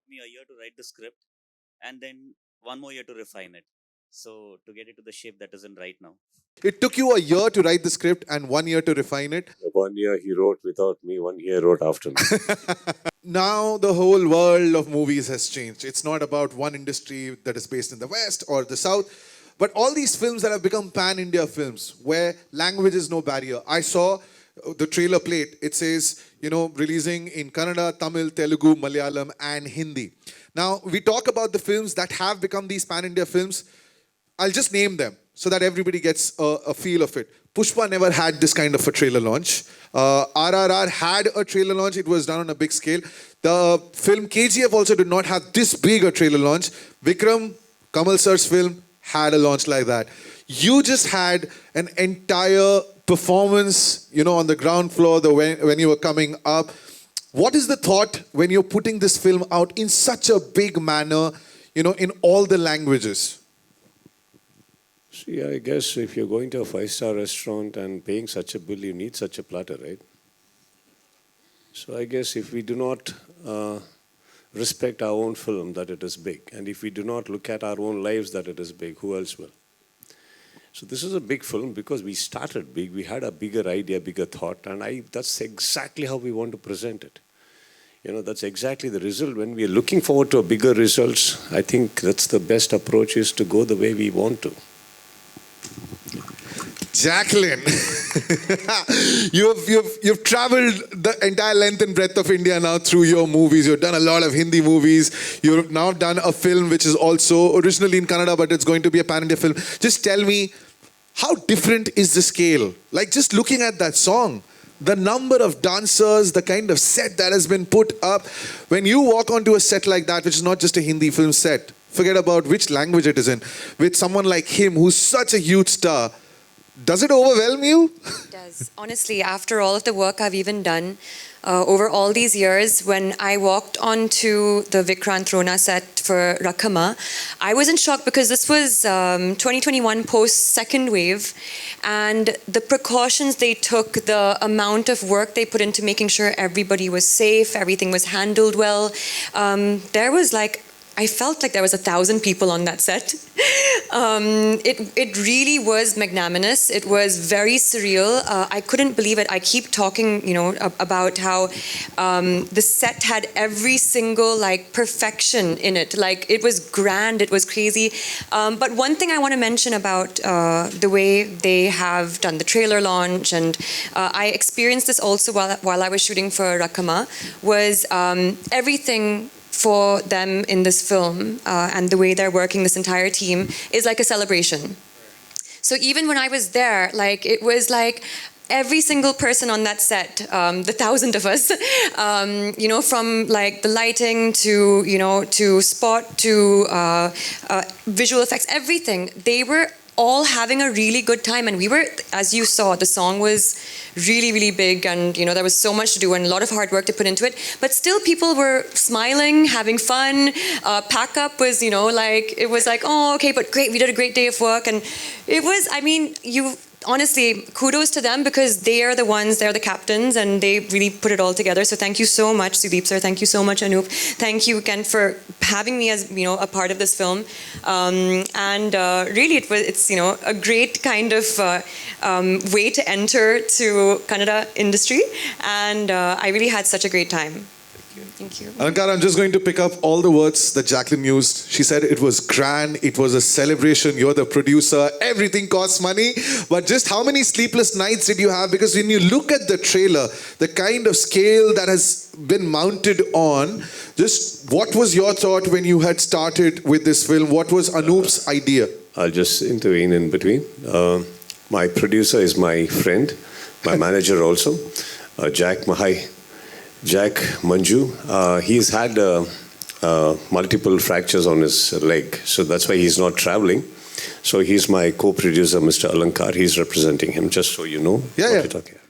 me a year to write the script and then one more year to refine it. So to get it to the shape that is in right now. It took you a year to write the script and 1 year to refine it. 1 year he wrote without me, 1 year wrote after me. Now the whole world of movies has changed. It's not about one industry that is based in the West or the South, but all these films that have become pan-India films where language is no barrier. I saw the trailer plate. It says, releasing in Kannada, Tamil, Telugu, Malayalam and Hindi. Now, we talk about the films that have become these pan-India films. I'll just name them so that everybody gets a feel of it. Pushpa never had this kind of a trailer launch. RRR had a trailer launch. It was done on a big scale. The film KGF also did not have this big a trailer launch. Vikram, Kamal sir's film, had a launch like that. You just had an entire performance, on the ground floor when you were coming up. What is the thought when you're putting this film out in such a big manner, in all the languages? See, I guess if you're going to a 5-star restaurant and paying such a bill, you need such a platter, right? So I guess if we do not respect our own film, that it is big, and if we do not look at our own lives, that it is big, who else will? So this is a big film because we started big, we had a bigger idea, bigger thought, and that's exactly how we want to present it. That's exactly the result. When we are looking forward to a bigger results, I think that's the best approach, is to go the way we want to. Jackline, you've traveled the entire length and breadth of India now through your movies. You've done a lot of Hindi movies. You've now done a film which is also originally in Kannada, but it's going to be a pan-India film. Just tell me, how different is the scale? Like just looking at that song, the number of dancers, the kind of set that has been put up. When you walk onto a set like that, which is not just a Hindi film set, forget about which language it is in, with someone like him who's such a huge star, does it overwhelm you? It does. Honestly, after all of the work I've even done over all these years, when I walked onto the Vikrant Rona set for Rakama, I was in shock because this was 2021 post-second wave, and the precautions they took, the amount of work they put into making sure everybody was safe, everything was handled well. I felt like there was 1,000 people on that set. It really was magnanimous. It was very surreal. I couldn't believe it. I keep talking, about how the set had every single perfection in it. It was grand. It was crazy. But one thing I want to mention about the way they have done the trailer launch, and I experienced this also while I was shooting for Rakama, was everything for them in this film and the way they're working, this entire team, is like a celebration. So even when I was there, it was like every single person on that set, the 1,000 of us, from the lighting to spot to visual effects, everything, they were all having a really good time. And we were, as you saw, the song was really, really big, and there was so much to do and a lot of hard work to put into it. But still, people were smiling, having fun. Pack up was, it was like, oh, okay, but great, we did a great day of work. And it was, honestly, kudos to them, because they're the captains, and they really put it all together. So thank you so much, Sudeep sir. Thank you so much, Anup. Thank you again for having me as a part of this film. Really, it's a great kind of way to enter to Kannada industry, and I really had such a great time. Thank you. Alankar, I'm just going to pick up all the words that Jackline used. She said it was grand, it was a celebration, you're the producer, everything costs money. But just how many sleepless nights did you have? Because when you look at the trailer, the kind of scale that has been mounted on, just what was your thought when you had started with this film? What was Anoop's idea? I'll just intervene in between. My producer is my friend, my manager also, Jack Manju. He's had multiple fractures on his leg, so that's why he's not traveling. So he's my co-producer, Mr. Alankar. He's representing him, just so you know what you're talking about.